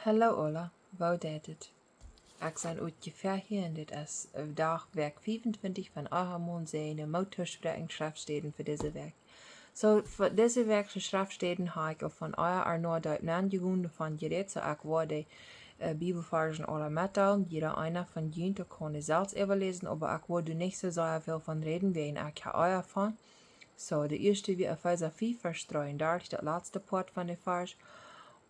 Hallo Ola, wo deit het? Ik zijn ungefähr hier en dit is dag werk 25 van Maun Ieaforcht motorspreking Schreftstäden voor deze werk. Voor deze werk Schreftstäden heb ik van nur deit aangevonden van jrodsoo ik word Bibelversen alle metal, jeder einer von dien kann selbst überlesen, aber ich würde nicht so sehr viel von reden, wie ich habe von. So, de eerste wie Philosophie verstreuen, daar is dat laatste part van de vers,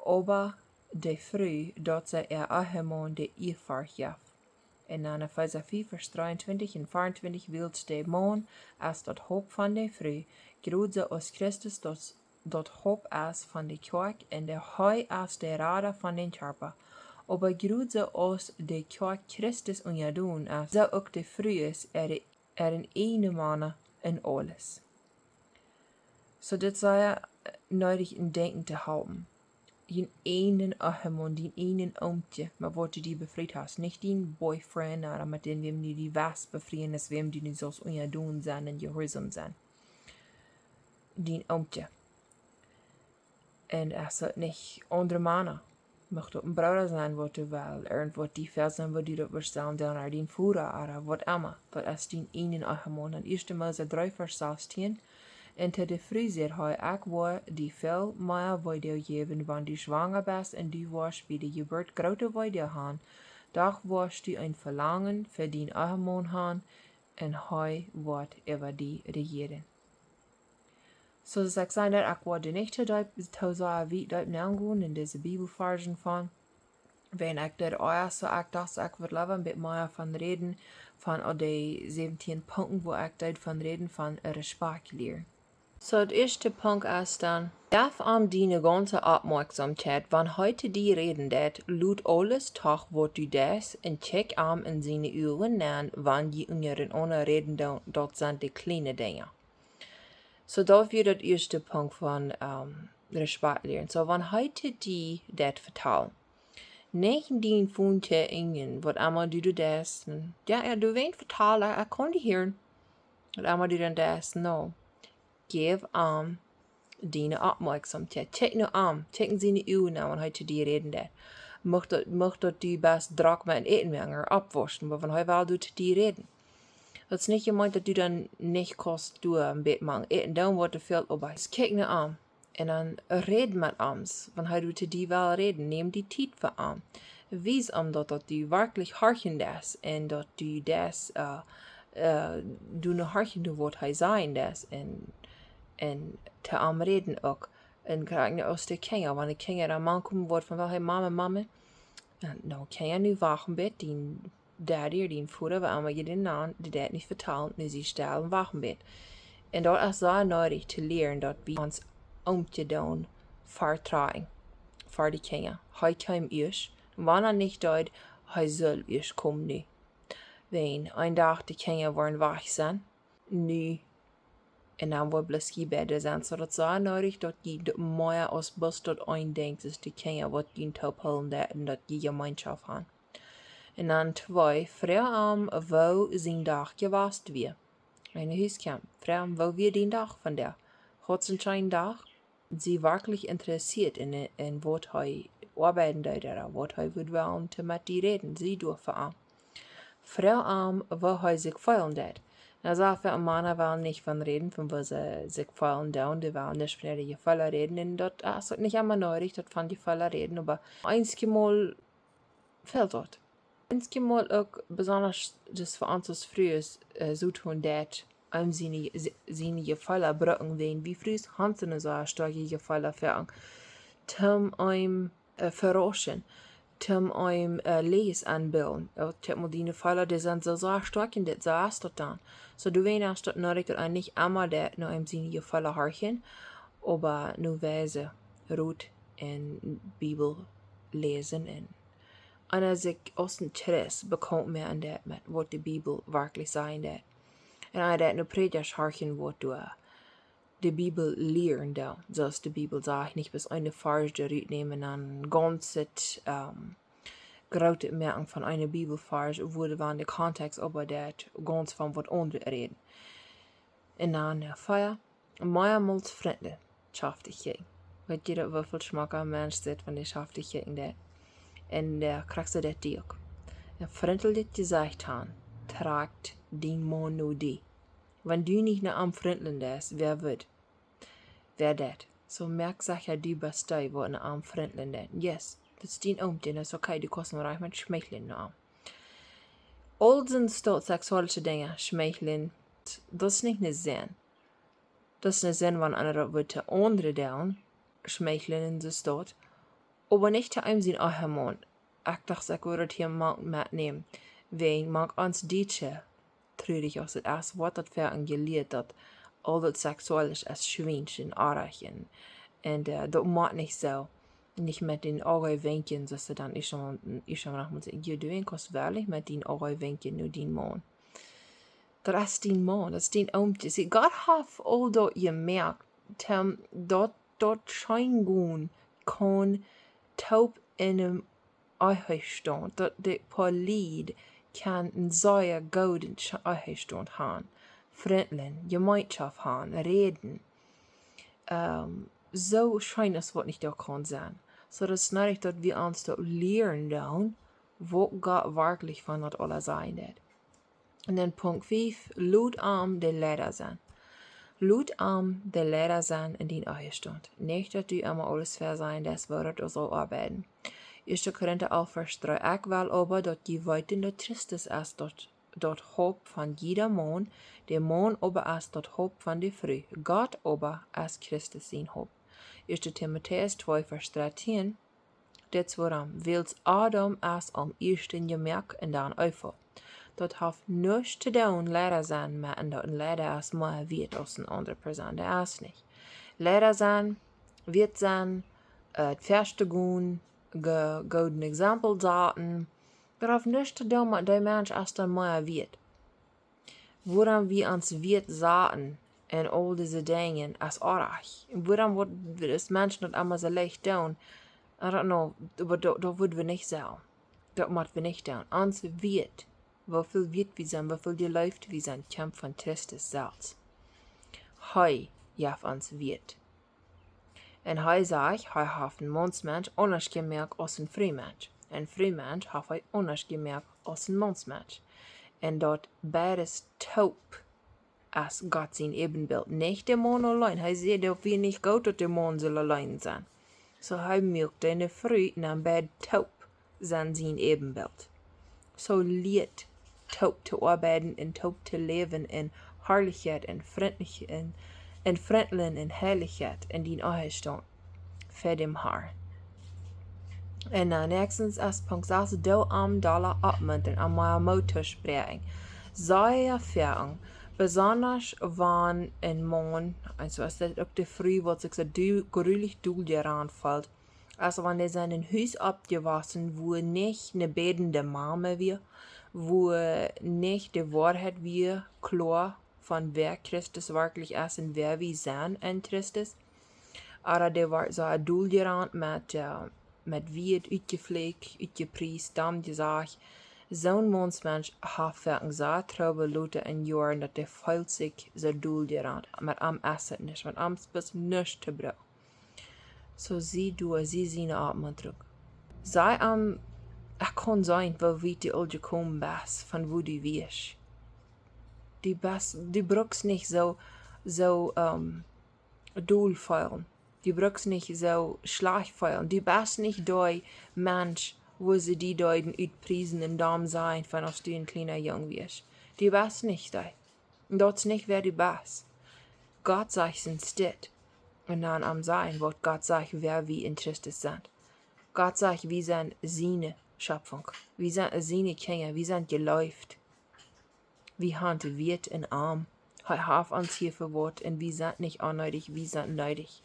aber de früh, dat ze Maun Ieaforcht. En dan Philosophie vers 23 en 24 Wiels de Maun, als dat hoop van de früh, jrodsoo als Christus dat hoop is van de kerk, en de hij als de rada van den Körper. Aber jrodsoo als de kerk Christus doen is, zo ook de früh is een ene manne in alles. So dit zou je nodig in denken te houden. Die einen Maun, die einen oomtje, maar wordt je die bevrijd hast. Niet die boyfriend, maar met den wem die was bevrienden is, wem die niet zoals doen zijn en gehoorzaam zijn. Die oomtje. En als het niet andere mannen. Mocht het een bruder zijn, wat je wel, irgendwo die versen, wat die dat verstaan, dan naar die voeren, of wat immer. Dat is die einen Maun. En eerst Mose 3 vers 16. En te de vrije hij ik waar die veel meer voordeel geven, wanneer die zwanger bent en die was bij de geboorte grote voordeel gaan. Doch was die een verlangen voor die Maun gaan en hij wordt over die regeren. So dus ik zei dat ik word niet te zeggen wie dat naam in deze Bibelversen van. Wenn ik dat eerst so ik dacht ik wil een beetje meer van reden van de 17 punten wo ik dat van reden van respect leer. So, het eerste punt is dan, darf diene gaunse oppmoakjsomkjeit, wann heute die reden dat, lud alles toch wat du des, en check in seine uren aan, wann die ungeren ohne reden dat zijn de kleine dingen. So, dat wird het eerste punt van respect leren. So, wann heute die dat vertalen, 19 funte ingen, wat allemaal du des, ja, du weet vertalen, ik kon die horen, wat allemaal du dan des, no. Geef diene oppmoakjsomkjeit. Check nu checken sie niet uw nou, en heute die reden dat. Mocht dat die best drak met eten menger opwaschen, maar van hij wel doet die reden. Dat is niet gemeint dat du dan niet kost du een beetje mang eten, dan wordt er veel op. Dus kijk nu en dan red met ons, van hij doet die wel reden, neem die tijd voor Wees dat du werkelijk hartje des, en dat du des, du ne hartje doet wat hij zijn des, en te reden ook. En krijg je als de kinderen, wanneer de kinderen aan man komen wordt van wel, hey mama. En nou kan je nu wachten bed, die daddy die voeder, we allemaal je den aan, die dat niet vertalen, nu ze stellen wachten bed. En dat is zo nodig te leren, dat bij ons om te doen, vertrouwen, voor de kinderen. Hij komt eerst, wanneer niet doet, hij zal eerst komen nu. Wenn een dag de kinderen worden wach zijn, nu, en dan wordt blijkbaar beter zijn, zodat zo nodig dat je meer als best tot denkt, is de kinderen wat je te opholen dat en dat je gemeenschap aan. En dan 2, vraag wo zijn dach jewast weer. Een huiskamp, vraag wo weer die dag van der. Hat zijn dag, sie wirklich interessiert in wat hij arbeiten deed, wat hij wil willen te met die reden, sie durven aan. Vraag wo hij zich feelen deed. Na so für Männer wollen nicht von reden, von wo sie sich fallen down, die wollen nicht von der Gefälle reden, und das ist nicht immer nötig, das von Gefälle reden, aber einmal fehlt dort. Einmal auch besonders das für uns als frühes so tun, dass seine Gefälle brücken werden, wie frühes Hansen so starke Gefälle führen, zum verraschen. Zum lees aanbilden. Dat moet die vallen, die zijn zo stark in dit, zo is dat dan. So du weißt, dat nodig dat niet allemaal dat nou zien je vallen hartje, aber nu wijze roet en Bibel lezen en einer sich aus dem Stress bekommt mehr an dat met wat de Bibel wirklich sein dat. En einer dat nu predigt hartje wat du de Bibel lehren da, zoals de Bibel sagt, nicht bis eine Farge eruit nehmen an gaunse grote merken van eine Bibelfarge wurde van de context aber dat ganz van wat andere reden. En dan Feuer, Meamols frintlen, schaftig. Weet je dat hoeveel smaak aan mens zit van die schaftig dat? En kriegst du dat die ook. En frintel dit gezegd han, tragt dien Maun nu die. Wenn du nicht nach am frintlen des, wer wird? Wer dat? So merk zeg ja die bestij wat naar am frintlen dat. Yes, dat is dien oom, dat is oké, die kosten reich met schmeichelen naar. Al zijn stot seksualische dingen, schmeichelen, dat is niet een zin. Dat is een zin van andere wordt te andere doen, schmeichelen in de stot. Aber nicht te einem zijn eigen mond. Ik dacht, ik wil het hier metnemen. Ween mag ons dietje, treurig als het eerste wat dat ver geleerd dat al dat seksualisch als schweinchen, aardigen. En dat mag niet zo. Nicht mit den Augenwinkeln, dass du dann ich schon nach muss ich du kost wirklich mit den Augenwinkeln nur dien Maun. Das ist dien Maun, das ist dien Omte. Sie Gott hat all dort gemerkt, dort scheingun kann taub in einem Eichstand, dort der Polid kann ein sehr golden Eichstand haben, frintlen, Gemeinschaft haben, reden. So scheint es wat nicht da kann sein. So das ist nicht, dass wir uns da lernen down, wo Gott wirklich von das alles sein wird. Und dann Punkt 5, laut de leida sein. Laut de leida sein in den Ehestand. Nicht, dass du immer alles fair sein, das wird du so arbeiten. 1. Korinther 11, Vers 3. Ich will aber, dass die weiten der Christus ist, dort Haupt von jeder Maun, der Maun aber ist dort Haupt von der Früh. Gott aber ist Christus sein Haupt. 1. Timotheus 2, Vers 13. Dit waarom, wils Adam is am eersten gemerkt en dan Eva. Dat heeft niets te doen, leider zijn, maar en dat een leider is meer weet als een andere persoon. Dat is niet. Leider zijn, weet zijn, het verste gaan, gouden exempel zaten. Dat heeft niets te doen met die mens als dan meer weet. Waarom we ons weet zaten, en al deze dingen is aardig. Waarom wordt het mensen dat allemaal zo leicht doen? I don't know, aber dat würden wir nicht so. Das machen wir nicht doen. Ons weet, wofür weet wir zijn, wofür die läuft wir zijn, komt van Christus zelfs. Hij jaf ons weet. En hij zegt, hij heeft een mansmens anders gemerkt als een vrijmens. En vrijmens heeft hij anders gemerkt als een mansmens. En dat beides taub als Gott sein Ebenbild. Nicht der Mann allein. Er sieht, dass wir nicht gut, dass der Mann soll allein sein. So er merkt, deine Frau nahm beide taub sein Ebenbild. So lehrt taub zu arbeiten und taub zu leben in Herrlichkeit und Frintlen und Herrlichkeit in den Ehestand für dem Herr. En nächstens als Punkt 6, dolla, oppmutren, am Meamols spreken. Zij erfaring. Besonders wann ein Mann, also als das auch der Früh, was sich so grulich daran fällt, also wenn er seinen Haus abgewaschen, wo nicht eine betende Mama wir, wo nicht die Wahrheit wir klar von wer Christus wirklich ist und wer wir sind in Christus, aber der war so daran mit wie het uitgepflegt, uitgepriest, dan gesagt, zo'n mensmens heeft werken zo trouwe loten en jaren dat de veilt zich zo doel gerand, met am essen niet, met am spes niets te brengen. Zo zie zien oppmutren. Zij het kan zijn, waar wie die al gekomen best, van wo die wees. Die bruks niet zo doelfeilen. Die bruks nicht so schlagfeilen. Die best nicht doi Mensch, wo sie die deuten uitpriesen en dam sein, van als du ein kleiner Jung wirst. Die best nicht doi. Und dort nicht wer die best. Gott sagt sind's dit. Und dann am sein, wird Gott sagt, wer wie in Christus sind. Gott sagt, wir sind seine Schöpfung. Wir sind seine Kinder, wir sind geläuft. Wir haben Wirt in Arm. Er hat uns hier verwort und wir sind nicht unnötig, wir sind nötig.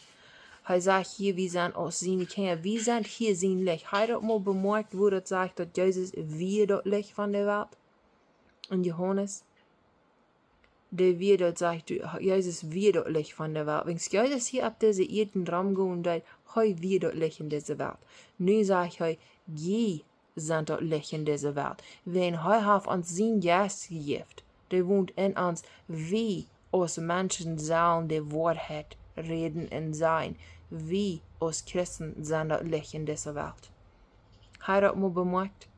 Er sagt hier, wir sind aus seine Kinder, wir sind hier sein Licht. Er hat mal bemerkt, wo das sagt, dass Jesus wir das Licht von der Welt. Und Johannes, der wir dort sagt, Jesus wir das Licht von der Welt. Wenn Jesus hier ab diese Erden Raum gehen, dann wir das Licht in dieser Welt. Nun sagt er, je sind das Licht in dieser Welt. Wenn er hat uns sein Geist gegeben, der wohnt in uns, wie aus Menschen sollen die Wahrheit reden und sein, wie aus Christen sind das Licht in dieser Welt. Hij dat moet bemerkt.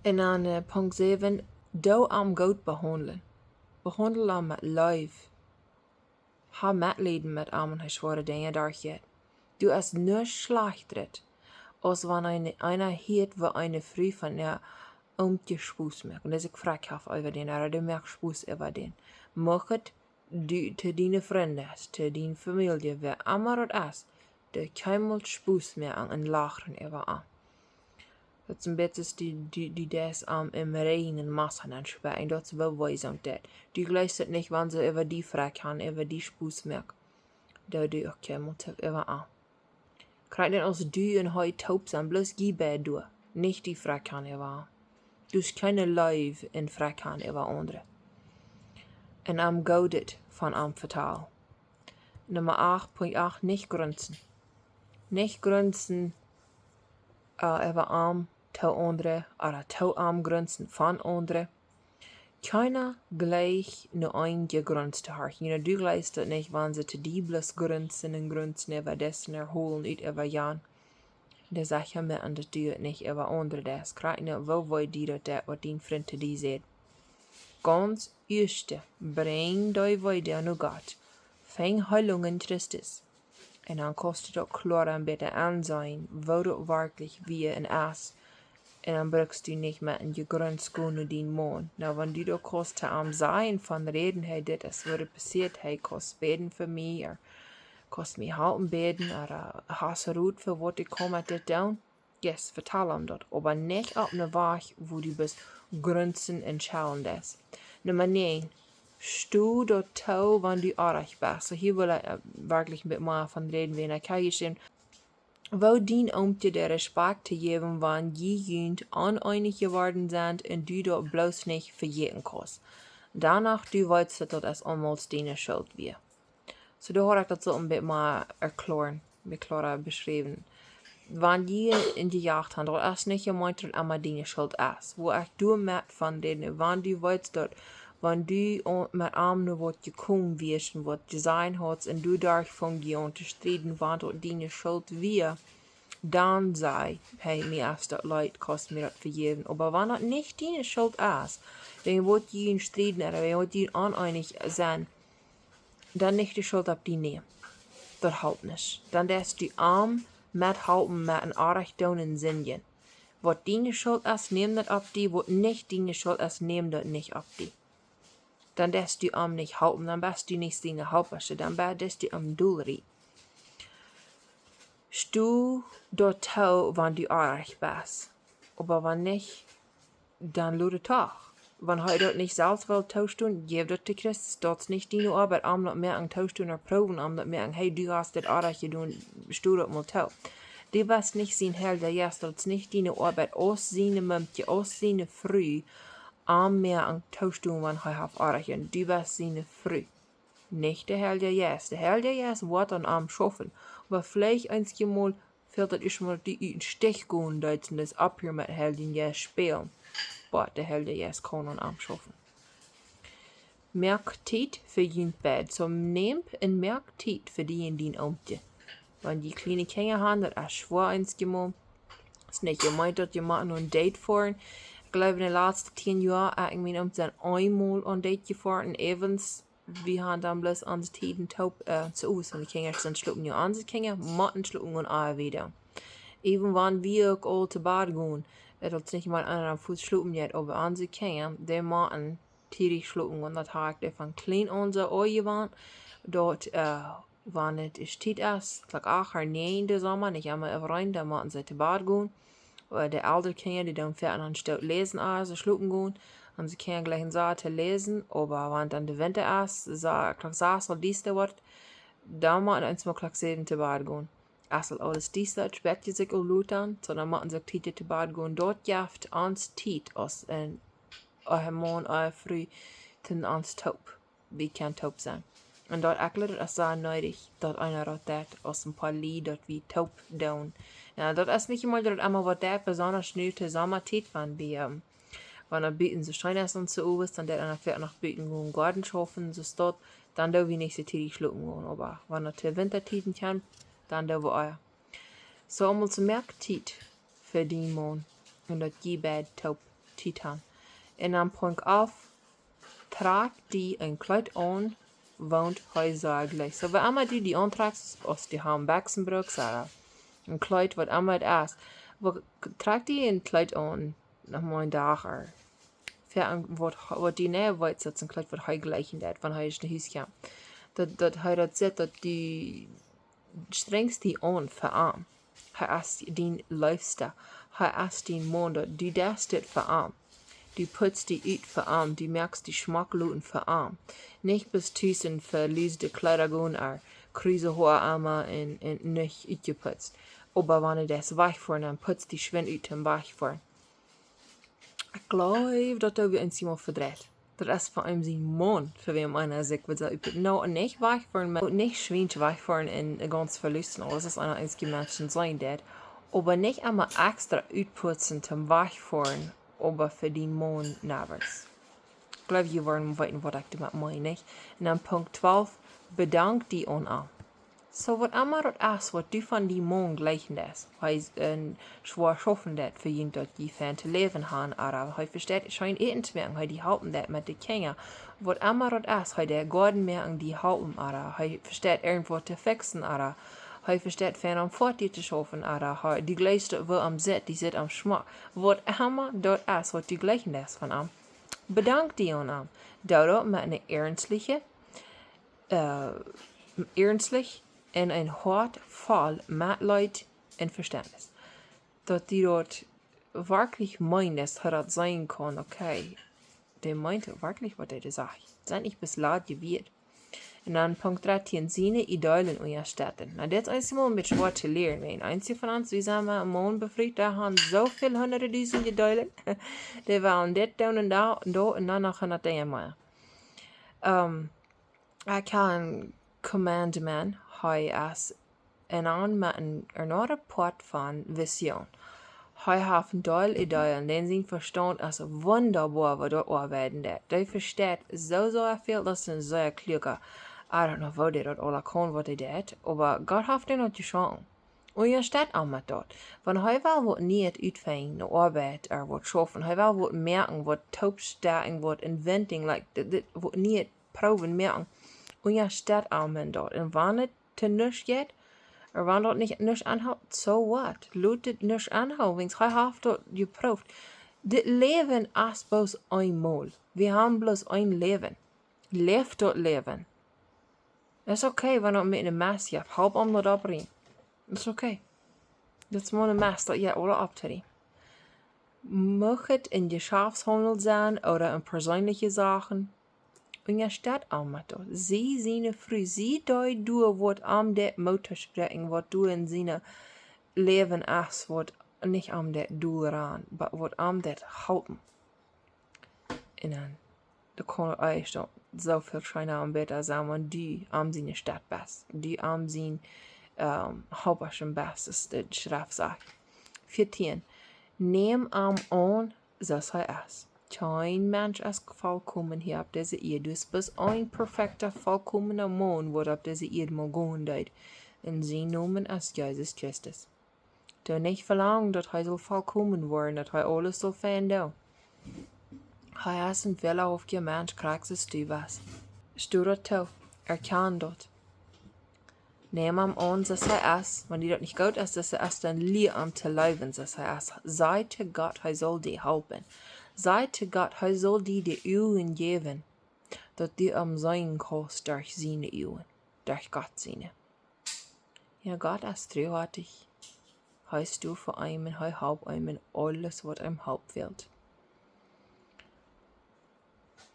En dan Punkt 7, do am goot behaundlen. Behandel am met lief. Ha medleden met am en hij zware dingen daar jet. Du as nur schlechtret, als wanneer einer hiet, wo eine Früh von der Spoes merkt. Und das ich frag über den, aber du merkst Spoes über den. Mochet du te diene Freunde, te dien Familie, wer immer het is, de keimelt Spoes mehr an en lachen über an. Dat is een beetje die des im Regen in Massen ansprechen. En dat is wel wijs dat. Du gleist niet, wanneer ze über die vraag gaan, über die Spoes merkt. Dat du ook keimelt über an. Krijg dan als du en hij taub zijn, bloß gibbe du. Nicht die vraag gaan über an. Dus keine live in vraag gaan über andere. En am goudet van am vertaal. Nummer 8.8, nicht gruntzen. Nicht gruntzen über am to andere, oder to am gruntzen van andere. Keiner gleich nur ein gegrunzt te harken. Du gleist dat nicht, wann sie te die bloß grunzen en grunzen über dessen erholen uit über Jan. Der sagt ja mir an, dass du het nicht über andere des. Krijg niet, wo woi die dat wat dien vrienden die zegt. Ganz eerste, breng die woi der nu gaat. Feng heilungen Christus. En dan kost het ook klar een beetje aanzien, wo dat werkelijk wie en is. En dan brukst du nicht met een gegrundschoenen dien Maun. Nou, wenn du dat kost te am zijn van reden, hey, dit is wat er passiert, hey, kost beden voor mij, er kost mij helpen beden, er has roet voor wat ik kom met dit doen. Yes, vertel hem dat, aber nicht op een weg, wo du bist grunzen en schauen des. Nummer 9. Stu dat touw, wann du aardig bist. So hier will ich wirklich mit mehr von reden, wenn ich kann stehen. Wo dien dir der Respekt zu geben, wann je jünd uneinig geworden sind und du dort bloß nicht verjeten kannst. Danach du weißt, dass das einmal deine Schuld wird. So da habe ich das so ein bisschen mal erklären, mit klarer beschrieben. Wann je in die Jagd haben, dort ist nicht gemeint, dass immer deine Schuld ist. Wo ich du merkt von denen, wann du weißt, dass wenn du mit einem nur was gekommen wirst und was design hast und du davon unterstreiten, wann dort deine Schuld wir, dann sei, hey, mir ist das Leid, kostet mir das vergeben. Aber wenn das nicht deine Schuld ist, wenn wir die streiten oder wenn wir die uneinig sind, dann nicht die Schuld ab die nehmen. Das halt nicht. Dann darfst du arm mithalten mit einem Arrechdon sien. Was deine Schuld ist, nehm das ab die, was nicht deine Schuld ist, nehm das nicht ab die. Dann darfst du am nicht halten, dann bist du nicht deine Hauptwäsche, dann bist du am Dulleri. Stu dort tau, wann du arg bist. Aber wenn nicht, dann lade doch. Wenn heute dort nicht selbst will tauschen, gib dort zu Christus, dort nicht deine Arbeit, am noch mehr an tauschen oder proben, am noch mehr an, hey, du hast das arg getan, stu dort mal tau. Du bist nicht sein Herr, der jetzt, dort nicht deine Arbeit, aus seine Mömtje, aus seine Früh, am mehr an tauschen, wenn er auf arg und du bist seine Früh. Nicht der Herr, der jetzt. Der Herr, der jetzt, wird an am schaffen. Aber vielleicht einmal fällt das ist mal die in Stich gehen, dass das ab hier mit Herr, den jetzt spielen. Aber der Herr, der jetzt kann an am schaffen. Merk Zeit für jeden Bett. So nehmt und merk Zeit für die Amte. Wenn die kleine Kinder haben, das ist schwer einmal. Es ist nicht gemeint, dass jemand nur ein Date fahren. Ich glaube, in den letzten 10 Jahren habe ich meine Amte einmal ein Date gefahren. Evans, wir haben dann bloß an die Tiden taub zu uns. Und die Kinder sind schlucken ja an die Kinder, Matten schlucken und auch wieder. Even wenn wir auch alle zu Bad gehen, wird es nicht mal einer am Fuß schlucken jetzt, aber an die Kinder, die Matten tierisch schlucken. Und das hat der von klein an so angewandt. Dort, wenn es ist Zeit ist, gleich auch in der Sommer, nicht einmal rein, da Matten sie zu Bad gehen. Oder die älteren Kinder, die dann fertig anstatt lesen, also schlucken gehen. Und sie können gleich in Saar zu lesen, aber wenn dann der Winter ist, Saar soll dies da wird, dann machen wir uns mal gleich 7 zu Bad gehen. Erst alles dies da, spät sich auch lutern, so dann machen sie Tiete zu Bad gehen. Dort jaft ans Tiet aus, euer Mann, euer Früh, dann ans Taub. Wie kann Taub sein? Und dort erklärt es sehr nötig, dort einer rotet aus ein paar Lied, dort wie Taub down. Ja, dort ist nicht immer dort einmal, was der besonders schnell zu Sommertit, wenn er bieten so schön ist und so oben, dann der einer fährt nach bieten gehen, Garten schaffen, so dort, dann da wie nicht so tief schlucken gehen. Aber wenn er zur Wintertiten kann, dann da wo er. So einmal zu Merktit, für dien Maun. Und dat jebed taub Titan. En dan Punkt auf, tragt die een kleid aan, woont hij zorglich. So, wenn einmal die antragst, aus die haben Baxenbrück, Sarah. Ein Kleid, was einmal ist, tragt die ein Kleid an, nach meinem Dach, für was die näher weit sitzt, ein Kleid, was hij gleichen dat, wenn hij ist in Haus kommt. Dat hij dat zit, dat die strengst die an für arm. Hij ist die Leifste. Hij ist die Mond, die das dit für arm. Die putzt die uit für arm, die merkst die Schmackluten für arm. Nicht bis tüßen für liesde Kleidergun, Krise hohe Arme und nicht uitgeputzt. Aber wenn das weich vor, dann putzt die Schwind uit dem weich vor. Ich glaube, dat wir uns iemand verdreht. Dat is voor hem zijn man, voor wie einer sich wird sagen, no, nicht weich vor, nicht schwingt weich vor in ganz verlusten, alles ist einer einzige Menschen sein, dat. Aber nicht einmal extra uitputzen zum weich vor, aber für den Mann nabers. Ich glaube, wir wollen weiten, was ich damit meine. Und dann Punkt 12, bedank die an. So, was immer das ist, was du von dem Mann gleichen ist, weil ein schwer schaffen das für ihn, dort die Fan zu leben haben, aber er versteht, scheint eten zu merken, die halten das mit den Kindern. Was immer das ist, der Gordon merken, die halten, aber er versteht irgendwo zu fixen, aber er versteht Fan am Fortje zu schaffen, aber die gleiche, wo am Sitz, die sitzt am Schmack. Was immer dort ist, was die gleichen ist von ihm, bedank die an ihm. Daut mit einer ernstliche, en een hart vol Mitleid en Verständnis. Dat die dort wirklich meint, dass das sein kann, okay, der meinte wirklich, was er sagt. Sei nicht bis laut gewirrt. Und dann Punkt 13, seine Idolen unterstützen. Na, das ist immer mit schwer zu lernen. Ein einziger von uns, wie sagen wir, am Mond befreit, da haben so viele hunderte diesen Idolen. Die waren das da und da und dann noch 100 mehr. Ich kann Commandment, hij is een aan met een rapport van vision. Hij heeft een deel ideeën, den zijn verstand is wunderbar, wat dort arbeiten dat. Hij versteht so viel, dat is een zeer kluge. I don't know, wo die dat alle kan, wat hij deed, aber Gott heeft den ook geschaffen. Und je steht auch mit dort. Wenn hij wel wat niet uitvinden, de arbeid, wat schaffen, hij wel wat merken, wat taubstecken, wat inventing, like, wat niet proben merken. Und je steht auch mit dort. Und wann het te nisch geht, wann dort nicht nisch anhält, so what? Lut het nisch anhält, wenn's hij heeft dort geproefd. Dit Leben ist bloß einmal. Wir haben bloß ein Leben. Leef dort Leben. Es ist okay, wenn du mit einem Mess hebt, halb om dat opbrengen. Het is okay. Dat is maar een mess dat je alle optreden. Mag het in Geschäftshandel sein oder in persönliche Sachen. Und je steht auch mit dort. Sie seine früh, sie deit du, wat am det Mutter sprechen, wat du in seine Leben ist, wat nicht am det du ran, aber wat am det halten. Und dann, da kann ich doch so viel Scheine am Bett sagen, die am seine Stadt best, die am sein Hauptsachen best, ist das Schreftstäden. 14. Nehm am an, das ist. Kein Mensch ist vollkommen hier auf dieser Erde. Du bist ein perfekter, vollkommener Mann, der auf dieser Erde mal gehen deit. In sein Namen ist Jesus Christus. Du nicht verlangen, dass er soll vollkommen werden, dass er alles soll finden. Er ist ein fehlerhafter Mensch, kriegst du was. Steh dort zu, erkenn dort. Nehm am an, dass er ist. Wenn die dort nicht gut ist, dass er ist, dann lieh am zu leben, dass er ist. Sei zu Gott, er soll dir helfen. Sei zu Gott, er soll dir die Augen geben, dass du am sein kannst durch seine Augen, durch Gott seine. Ja, Gott ist treuhartig. Heißt du für einen, er halb einem alles, was ihm halb fehlt.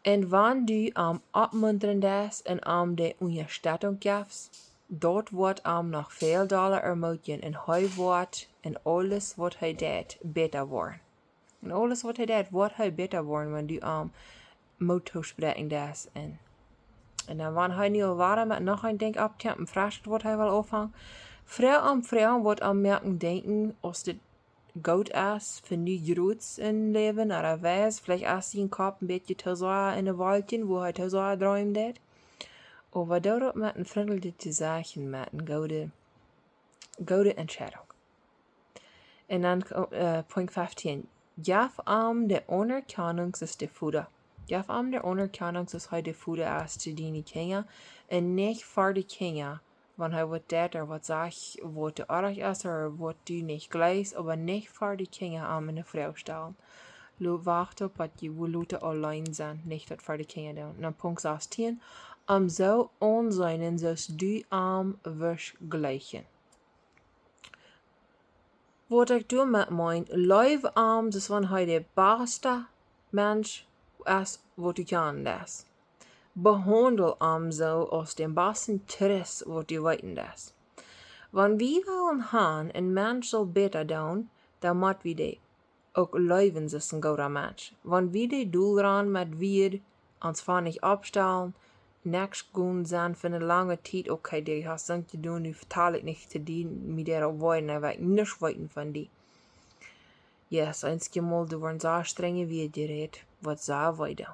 Und wenn du am oppmutren ist und am die Unterstützung gibst, dort wird am noch viel Dollar ermutigen und er wird in alles, was er tut, besser werden. Und alles, was er tut, wird er besser werden, wenn du am Mut sprechen das. Und dann, wenn er nicht weiter mit noch ein Ding abkämpfen, fragt, wird er will auffangen. Frau wird am merken, denken, als das gut ist, für die jrodsoo im Leben, oder weiß, vielleicht ist sein Kopf ein bisschen zu sehr in den Waldchen, wo er zu sehr träumt hat. Aber dort mit einem frintlen zu sagen, mit einer gute Entscheidung. En dan punt 15. Jaf de onderkennings is de voeder. Jaf de onderkennings is hij de voeder als te diene kingen. En niet voor de kingen. Want hij wordt dat wat zegt, wat de aardig is, of wat du niet gleich, aber niet voor de kingen in de vrouw stellen. Wacht op wat je wil alleen zijn, niet dat voor de kingen doen. Dan punt 16. Zo onzijnen zoals du wisch gleichen. Wat ik doe met mijn live dus van hij de beste mens is wat ik kan des. Behandel zo als de beste tris wat je weten des. Wanneer we willen gaan een mens zal beter doen, dan moet we die ook leven als een goede mens. Wanneer we die doel ran met weer, ons van niet opstellen, niks gaan zijn van een lange tijd, oké, die hast dan te doen, nu vertaal ik niet te dienen, met daarop woorden, en wij niks weten van die. Yes, eenmaal du worden zo strenge wie je redt, wat zou wij doen?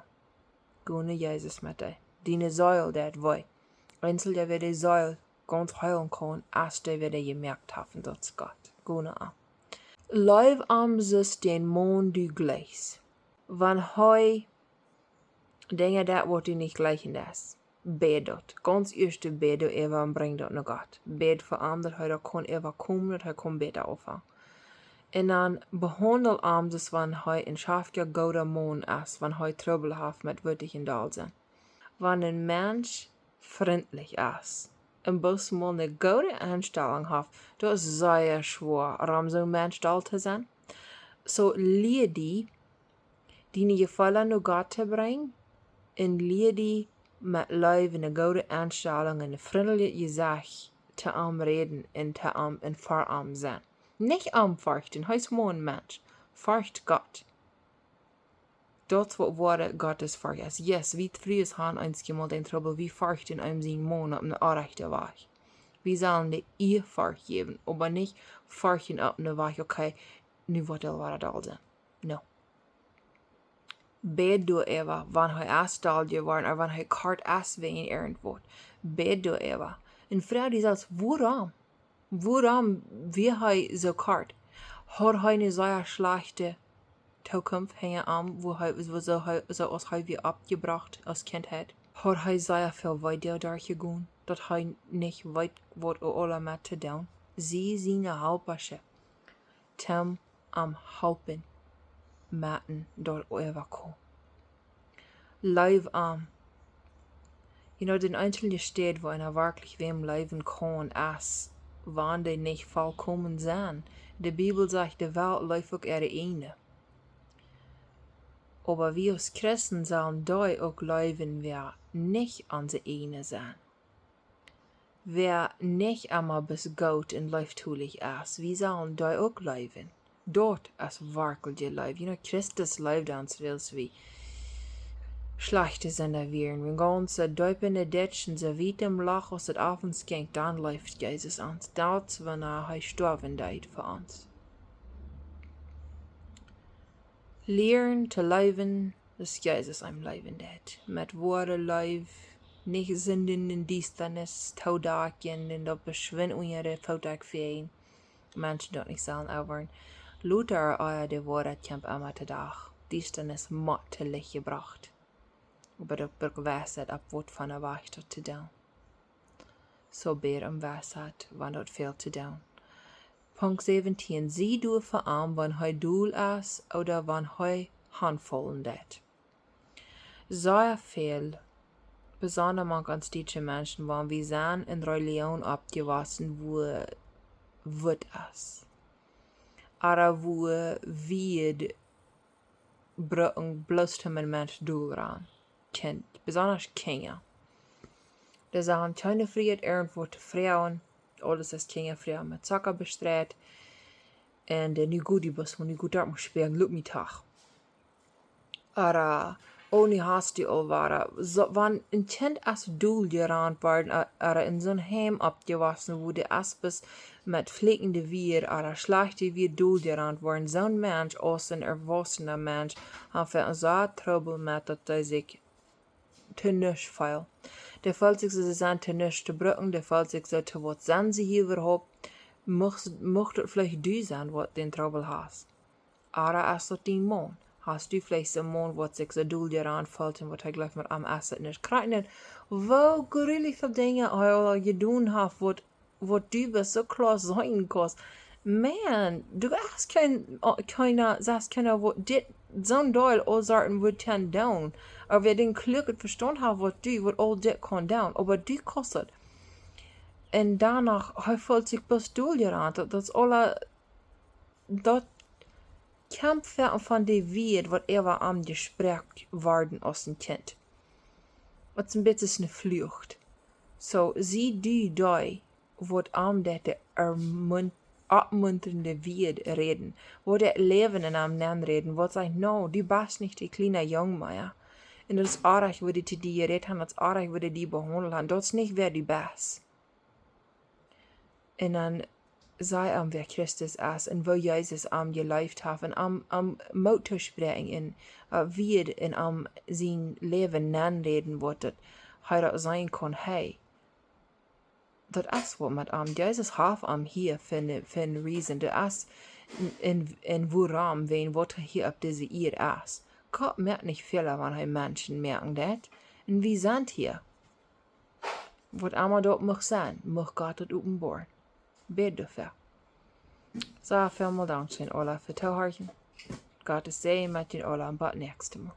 Goene Jezus met die. Diene Säul dat wij. Einzel ja weer die Säul ganz heilen kann, als die wieder gemerkt haben, dat es Gott. Goene an. Live zus den Maun du gleichs. Wann hij Dinge dat wat du nicht gleichen das. Bed dat. Ganz eerste bed du even en bring dat naar God. Bed voor dat hij dat kon even komen, dat hij kon beter afhangen. En dan behandel dus wanneer hij een schafje goede Maun is, wanneer hij trouble heeft met wittig en dal zijn. Wanneer een mens frintlich is, en bosmal een goede aanstelling heeft, dat is zeer schwer om zo'n mens dal te zijn. So leer die je vallen naar God te brengen, en leer die met leven een goede aanstelling en een vriendelijk gezicht te reden en te en voor zijn. Nicht furchten, hij is maar een mens. Furcht God. Dat wat woorden Gottes furcht is. Yes, wie vrees han eenmaal den trouble, wie furchten zijn Maun op de rechte weg. Wir sollen de Ieaforcht geben, aber nicht furchten op de weg, okay, nu wordt het wat al zijn. No. Bed du even, wanneer hij afstal geworden, of wanneer hij kort afween irgendwo. Bed du even. En vrouw die zegt, waarom? Waarom wie hij zo kort? Had hij een zeer slechte toekomst hängen zoals hij weer opgebracht als kindheid? Had hij zeer veel weiter doorgegaan, dat hij niet weet wat alle met te doen? Zij zijn helpertje. Tim helpen maten door overkomen. Live den einzelnen Stadt, wo einer wirklich wem leben kann, ist, wann die nicht vollkommen sind. Die Bibel sagt, die Welt läuft auch ihre eine. Aber wir als Christen sollen da auch leben, wer nicht unsere eine sein. Wer nicht einmal bis Gott und leiftulich ist, wir sollen da auch leben. Dort ist wirklich ihr Leben. Christus lebt uns wie schlechte sind da wir. Wenn ganze Däupende Ditchen so weit im Loch, als es auf uns ging, dann läuft Jesus uns. Dort, wenn er gestorben deit für uns. Lehren zu leben, dass Jesus einem Leben deit. Mit Worten leib, nicht sind in den Düsternis, Taudaken, in der Beschwindung ihrer Taudag fehlen. Menschen dort nicht sollen aufhören. Luther euer de Worte kämp immer te dach. Düsternis mot te Licht gebracht. Aber der Bergweisheit ab wat van der Weg dort te doen. So beer Weisheit, wann dort veel te doen. Punkt 17. Sie du verarm, wann hij doel is, oder wann hij handvollen det. Sehr viel, besonders man ganz deutsche Menschen, wann wir sind in Religion abgewassen, wo wird es. Aber wo wir bloß ein Mensch doel ran. Kind, besonders Kinder. Da sagen keine Fried irgendwo zu Frauen, alles ist keine Frau mit Zucker bestreut. Und nu gut die bus, nu gut dort muss spielen, look mich tag. Aber ohne hast du allwaren, wann ein Kind als Doel gerannt worden, in zo'n Heim abgewassen, wo die Aspis mit fliegende Wier, oder schlechte Wier Doel gerannt worden, zo'n Mensch, als ein erwachsener Mensch, hat er so Trouble mit, dass er sich te nisch feil. Der fällt sich so sein te nisch te brücken, der fällt sich so te wat sind sie hier überhaupt, mocht het vielleicht du sein, wat den Trouble hast. Aber als dat dien Maun. Hast du vielleicht so Maun, wat sich so doel dir anfällt und wat gleich mit am Essen nicht krijgt nicht. Wo grillig veel dingen je doen hast, wat du bist so klar sein kannst. Man, du hast keiner, wat dit zo'n Deil ausarten wird kann down. Aber wir den Glück verstanden haben, wat all dit kann down. Aber du kostet. En danach, hij voelt zich best doel dir an. Dat is alle, dat Kämpfe van de weer wat war am gesprek worden als een kind. Het is een beetje een vlucht. So, zie du die, wat am dat oppmutrende weer reden, wat het leven in am nan reden, wat zegt, no, du bist nicht die kleine Jong meer. En dat is aardig wat die die gered haben, dat is aardig wat die behandelt haben, dat is niet wer du bist. En dan sei am wer Christus ist und wo Jesus am gelebt hat und am Muttersprechen in wie in am sein Leben nanreden wird, er sein kann, hey, das ist was mit am Jesus hat am hier für eine Reason, das ist in woran, wen was hier auf diese Erde ist. Gott merkt nicht viel, wenn Menschen merken das. Und wir sind hier. Was immer dort muss sein, muss Gott das offenbaren. Bid dafür. Så vielen Dank schön, Ola, für Tauharchen. Gottes Segen mit den Ola und bis nächstes Mal.